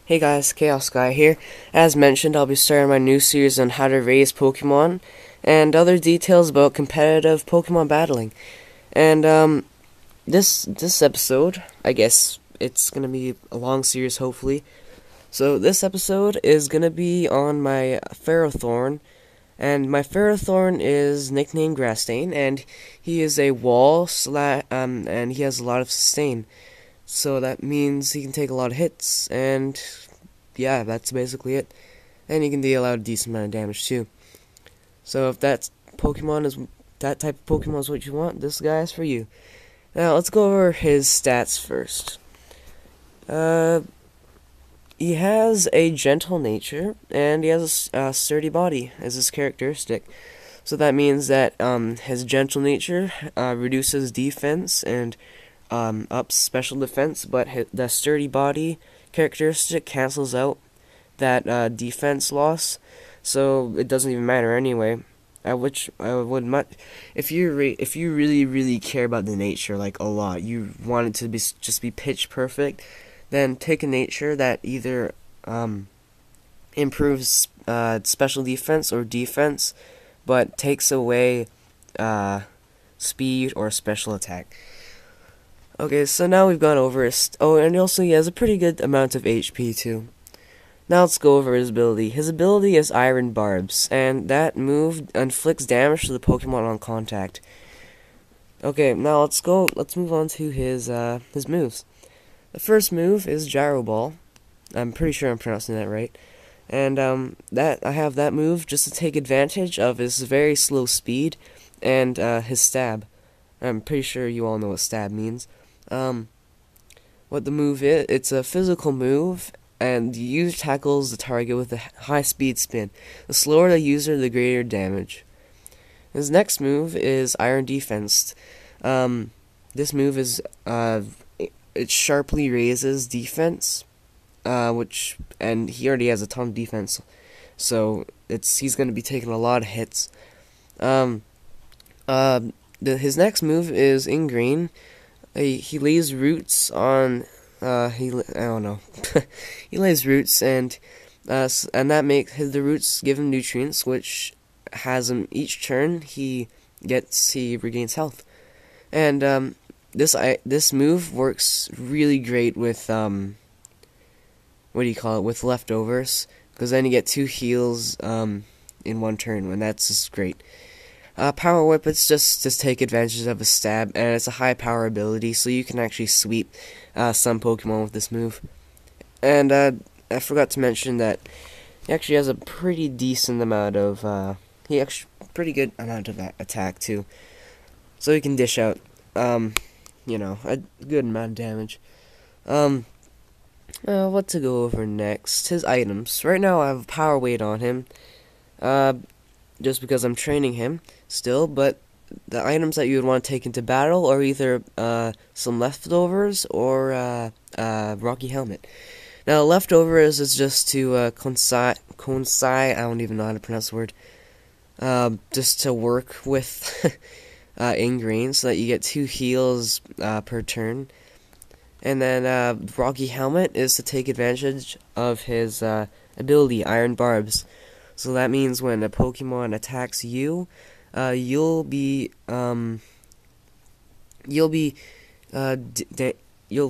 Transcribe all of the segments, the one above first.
Hey guys, ChaosKai here. As mentioned, I'll be starting my new series on how to raise Pokemon and other details about competitive Pokemon battling. And this episode, I guess it's gonna be a long series, hopefully. So this episode is gonna be on my Ferrothorn, and my Ferrothorn is nicknamed Grassstain, and he is a and he has a lot of sustain. So that means he can take a lot of hits, and yeah, that's basically it. And he can deal out a decent amount of damage too. So if that type of Pokemon is what you want, this guy is for you. Now let's go over his stats first. He has a gentle nature, and he has a sturdy body as his characteristic. So that means that his gentle nature reduces defense and ups special defense, but the sturdy body characteristic cancels out that defense loss, so it doesn't even matter anyway. Which I would much, if you really care about the nature like a lot, you want it to be just be pitch perfect, then take a nature that either improves special defense or defense, but takes away speed or special attack. Okay, so now we've gone over his... Oh, and also he has a pretty good amount of HP, too. Now let's go over his ability. His ability is Iron Barbs, and that move inflicts damage to the Pokemon on contact. Okay, now let's move on to his moves. The first move is Gyro Ball. I'm pretty sure I'm pronouncing that right. And I have that move just to take advantage of his very slow speed and his stab. I'm pretty sure you all know what stab means. What the move is, it's a physical move, and the user tackles the target with a high speed spin. The slower the user, the greater damage. His next move is Iron Defense. This move is it sharply raises defense, and he already has a ton of defense, so he's going to be taking a lot of hits. His next move is in green. He lays roots on. I don't know. He lays roots, and that makes the roots give him nutrients, which has him each turn he regains health. And this move works really great with with leftovers, because then you get 2 heals in one turn, and that's just great. Power Whip, it's just take advantage of a stab, and it's a high power ability, so you can actually sweep some Pokemon with this move. And I forgot to mention that he actually has a pretty decent amount of pretty good amount of attack too, so he can dish out a good amount of damage. What to go over next? His items. Right now I have power weight on him. Just because I'm training him still, but the items that you would want to take into battle are either some leftovers or Rocky Helmet. Now, leftovers is just to konsai, I don't even know how to pronounce the word, just to work with in green so that you get 2 heals per turn. And then Rocky Helmet is to take advantage of his ability, Iron Barbs. So that means when a Pokemon attacks you, you'll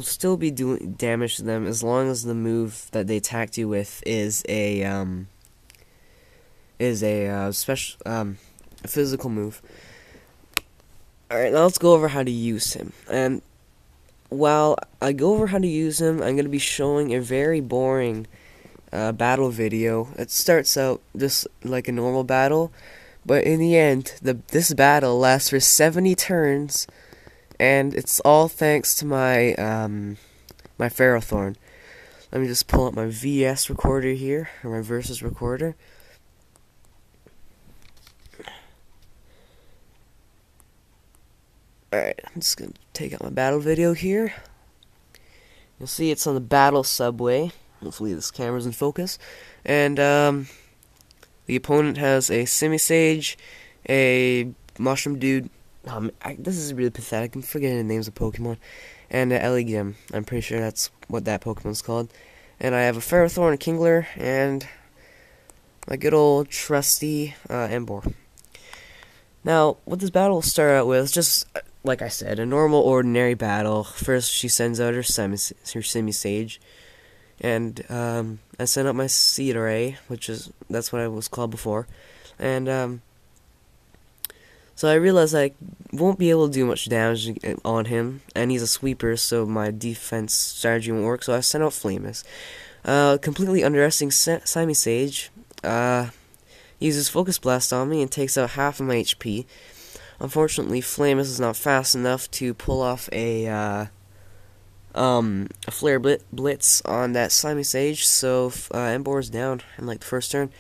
still be doing damage to them as long as the move that they attacked you with is a special a physical move. All right, now let's go over how to use him. And while I go over how to use him, I'm going to be showing a very boring battle video. It starts out just like a normal battle, but in the end, this battle lasts for 70 turns, and it's all thanks to my my Ferrothorn. Let me just pull up my VS recorder here, or my versus recorder. Alright, I'm just gonna take out my battle video here. You'll see it's on the battle subway. Hopefully this camera's in focus. And the opponent has a Simisage, a Mushroom Dude. This is really pathetic. I'm forgetting the names of Pokemon. And an Elegim. I'm pretty sure that's what that Pokemon's called. And I have a Ferrothorn, a Kingler, and my good old trusty Ember. Now, what this battle will start out with is just, like I said, a normal, ordinary battle. First, she sends out her Semi-Sage, and I send out my Seed Array, that's what I was called before, and so I realized I won't be able to do much damage on him, and he's a sweeper, so my defense strategy won't work, so I sent out Flamus. Completely underestimating Semi-Sage, uses Focus Blast on me and takes out half of my HP. Unfortunately, Flamus is not fast enough to pull off a Flare Blitz on that Semi-Sage, so Ember is down in like the first turn.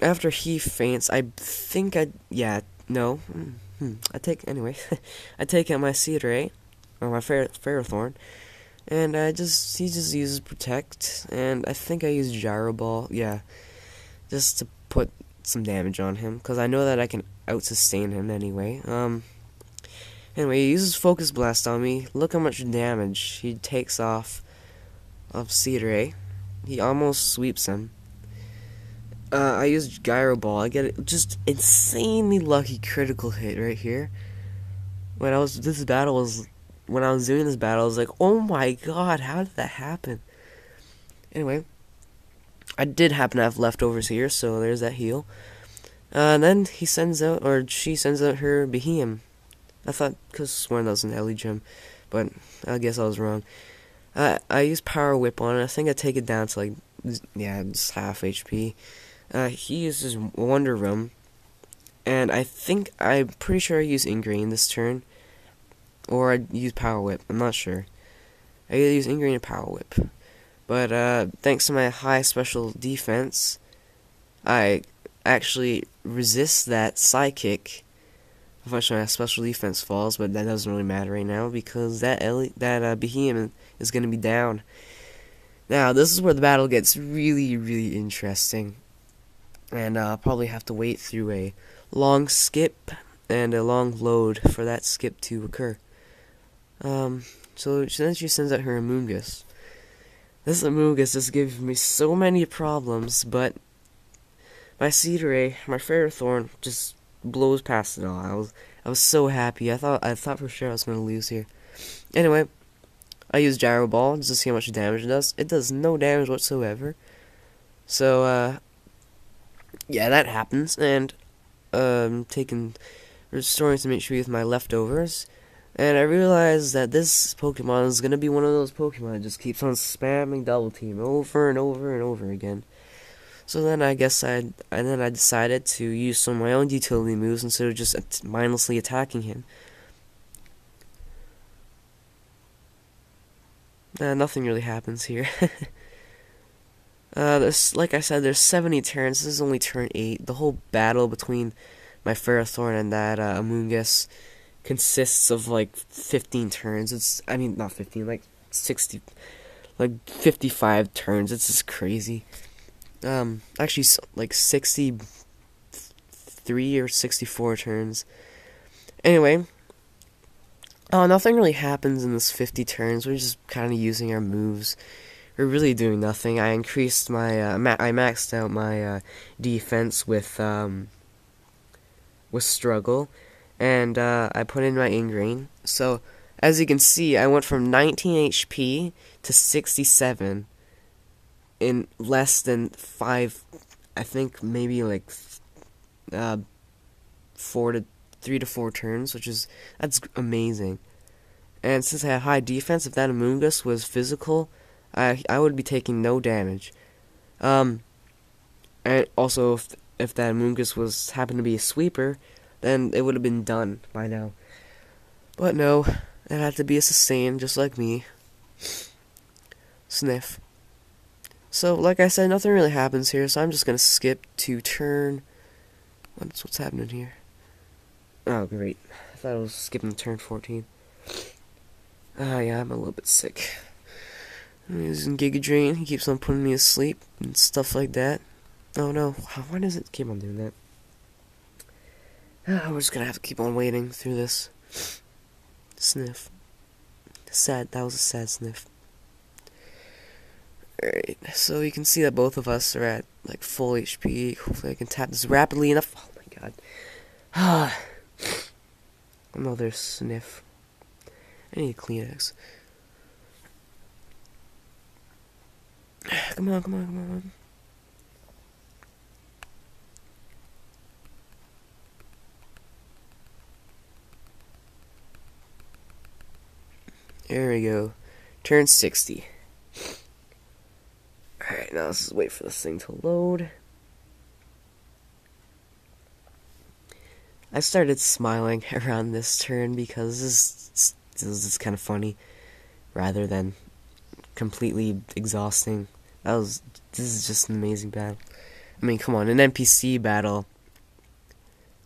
After he faints, I think I take out my Seed Ray, or my Ferrothorn, and he just uses Protect, and I think I use Gyro Ball, just to put some damage on him, because I know that I can out-sustain him anyway. Anyway, he uses Focus Blast on me. Look how much damage he takes off of Seed Ray. He almost sweeps him. I used Gyro Ball. I get just insanely lucky critical hit right here. When I was doing this battle, I was like, oh my god, how did that happen? Anyway, I did happen to have leftovers here, so there's that heal. And then she sends out her Behemoth. I thought, because sworn that was an Ellie gem, but I guess I was wrong. I use Power Whip on it. I think I take it down to just half HP. He uses Wonder Room, and I'm pretty sure I use Ingrain this turn, or I use Power Whip. I'm not sure. I either use Ingrain or Power Whip, but thanks to my high special defense, I actually resist that Psychic. Unfortunately, my special defense falls, but that doesn't really matter right now because that Behemoth is going to be down. Now, this is where the battle gets really, really interesting. And I'll probably have to wait through a long skip and a long load for that skip to occur. So then she sends out her Amoonguss. This Amoonguss just gives me so many problems, but my Seed Ray, my Ferrothorn, just blows past it all. I was so happy. I thought for sure I was gonna lose here. Anyway, I use Gyro Ball just to see how much damage it does. It does no damage whatsoever. So that happens, and restoring some HP with my leftovers, and I realized that this Pokemon is gonna be one of those Pokemon that just keeps on spamming Double Team over and over and over again. So then I decided to use some of my own utility moves instead of just mindlessly attacking him. Nothing really happens here. Like I said, there's 70 turns. This is only turn 8. The whole battle between my Ferrothorn and that Amoonguss consists of like 15 turns. Not 15, like 60, like 55 turns. It's just crazy. Actually, like 63 or 64 turns. Anyway, nothing really happens in this 50 turns. We're just kind of using our moves. We're really doing nothing. I increased my, I maxed out my defense with Struggle, and I put in my Ingrain. So, as you can see, I went from 19 HP to 67 in less than 5, I think maybe like 3 to 4 turns, that's amazing. And since I have high defense, if that Amoonguss was physical, I would be taking no damage. And also, if that Amoonguss happened to be a sweeper, then it would have been done by now. But no, it had to be a sustain, just like me. Sniff. So, like I said, nothing really happens here, so I'm just gonna skip to turn... What's happening here? Oh, great. I thought I was skipping turn 14. Yeah, I'm a little bit sick. I'm using Giga Drain. He keeps on putting me to sleep and stuff like that. Oh no, why does it keep on doing that? We're just gonna have to keep on waiting through this. Sniff. Sad, that was a sad sniff. Alright, so you can see that both of us are at like full HP. Hopefully I can tap this rapidly enough. Oh my god. Ah, another sniff. I need a Kleenex. Come on, come on, come on. There we go. Turn 60. Alright, now let's just wait for this thing to load. I started smiling around this turn because this is kind of funny rather than completely exhausting. This is just an amazing battle. I mean, come on, an NPC battle,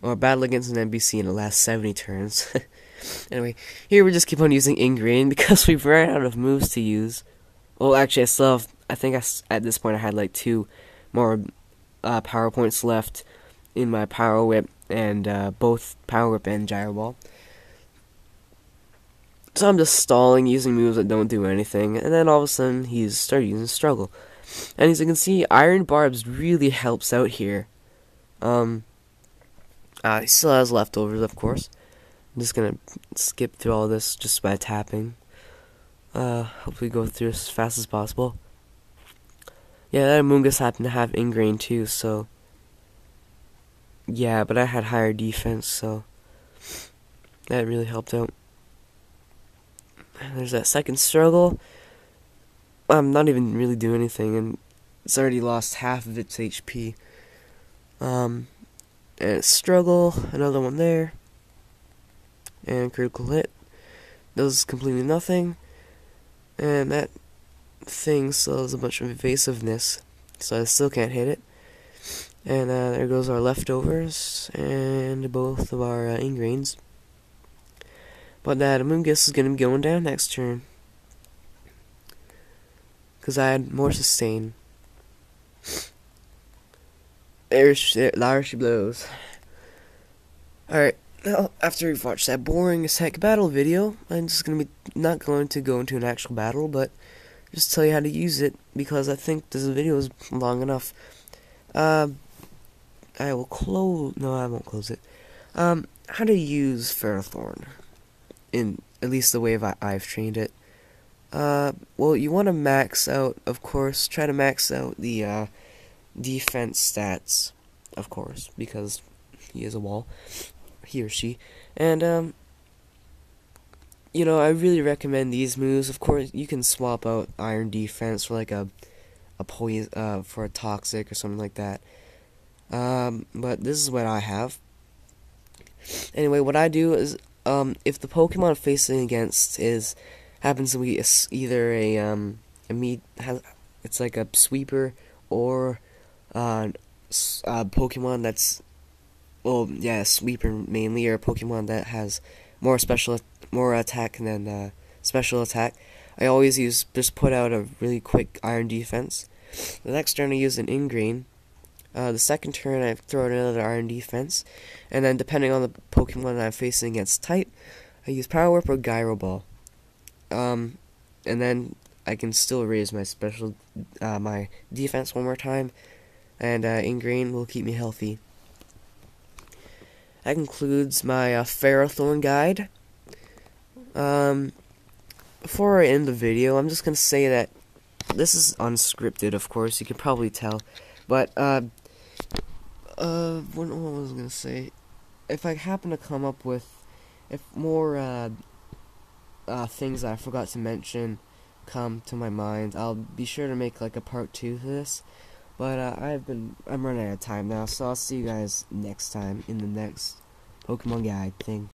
or a battle against an NPC in the last 70 turns. Anyway, here we just keep on using Ingrain because we've run out of moves to use. Well, actually, I think at this point I had like 2 more power points left in my Power Whip, and both Power Whip and Gyro Ball. So I'm just stalling, using moves that don't do anything, and then all of a sudden he's started using Struggle. And as you can see, Iron Barbs really helps out here. He still has leftovers, of course. I'm just gonna skip through all this just by tapping. Hopefully go through as fast as possible. Yeah, that Amoonguss happened to have Ingrain too, so... Yeah, but I had higher defense, so... that really helped out. There's that second Struggle. I'm not even really doing anything, and it's already lost half of its HP. And Struggle, another one there. And critical hit. Does completely nothing. And that thing still has a bunch of evasiveness, so I still can't hit it. And there goes our leftovers and both of our Ingrains. But that Amoonguss is going to be going down next turn, because I had more sustain. There she blows. Alright, now after we've watched that boring as heck battle video, I'm just going to be not going to go into an actual battle, but just tell you how to use it, because I think this video is long enough. I will close... No, I won't close it. How to use Ferrothorn, in at least the way I've trained it. Well, you want to max out, of course. Try to max out the defense stats, of course, because he is a wall, he or she. And you know, I really recommend these moves. Of course, you can swap out Iron Defense for like a poison, for a Toxic or something like that. But this is what I have. Anyway, what I do is, if the Pokemon I'm facing against happens to be either it's like a sweeper, or a Pokemon that's, well, yeah, sweeper mainly, or a Pokemon that has more attack than special attack, I always just put out a really quick Iron Defense. The next turn I use an Ingrain. The second turn I throw out another Iron Defense, and then depending on the Pokemon that I'm facing against type, I use Power Whip or Gyro Ball. And then I can still raise my my defense one more time, and Ingrain will keep me healthy. That concludes my Ferrothorn guide. Before I end the video, I'm just gonna say that this is unscripted, of course, you can probably tell. But, what was I gonna say? If I happen to come up with, if more, things I forgot to mention come to my mind, I'll be sure to make, like, a part 2 to this. But, I'm running out of time now, so I'll see you guys next time in the next Pokemon guide thing.